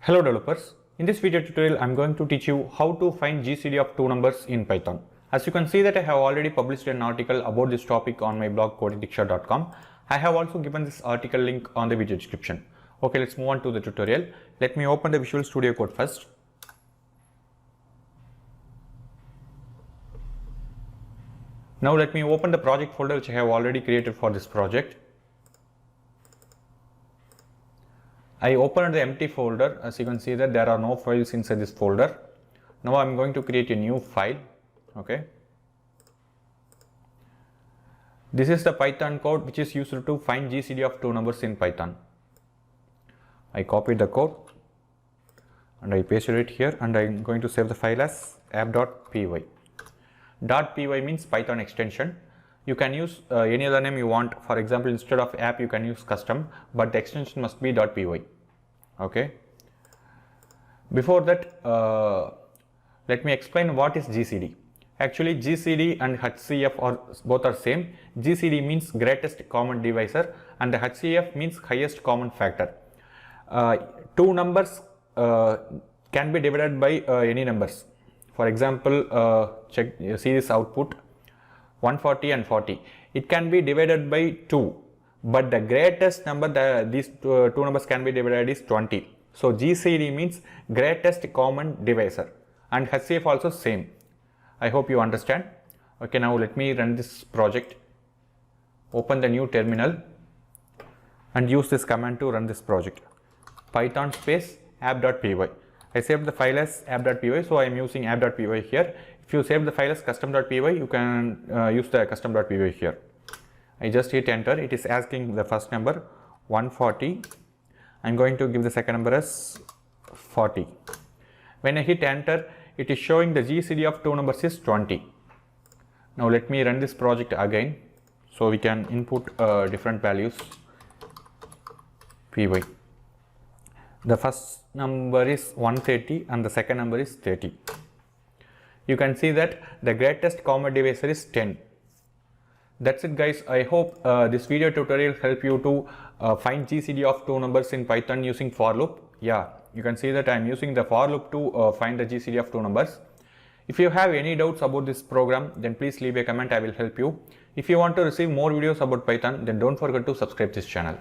Hello developers, in this video tutorial I am going to teach you how to find GCD of two numbers in Python. As you can see that I have already published an article about this topic on my blog codingdiksha.com. I have also given this article link on the video description. Okay, let's move on to the tutorial. Let me open the Visual Studio Code first. Now let me open the project folder which I have already created for this project. I opened the empty folder. As you can see that there are no files inside this folder. Now I am going to create a new file. Okay. This is the Python code which is used to find GCD of two numbers in Python. I copied the code and I pasted it here, and I am going to save the file as app.py. .py means Python extension. You can use any other name you want. For example, instead of app you can use custom, but the extension must be .py. Okay. Before that, let me explain what is GCD. Actually, GCD and HCF both are same. GCD means greatest common divisor and the HCF means highest common factor. Two numbers can be divided by any numbers. For example, see this output 140 and 40. It can be divided by 2, but the greatest number that these two numbers can be divided is 20. So GCD means greatest common divisor, and HCF also same. I hope you understand. Okay, now let me run this project. Open the new terminal and use this command to run this project. Python space app.py. I saved the file as app.py, so I am using app.py here. If you save the file as custom.py, you can use the custom.py here. I just hit enter. It is asking the first number 140. I am going to give the second number as 40. When I hit enter, it is showing the GCD of two numbers is 20. Now let me run this project again, so we can input different values. Py. The first number is 130 and the second number is 30. You can see that the greatest common divisor is 10. That's it guys. I hope this video tutorial help you to find GCD of two numbers in Python using for loop. Yeah, you can see that I am using the for loop to find the GCD of two numbers. If you have any doubts about this program, then please leave a comment. I will help you. If you want to receive more videos about Python, then don't forget to subscribe this channel.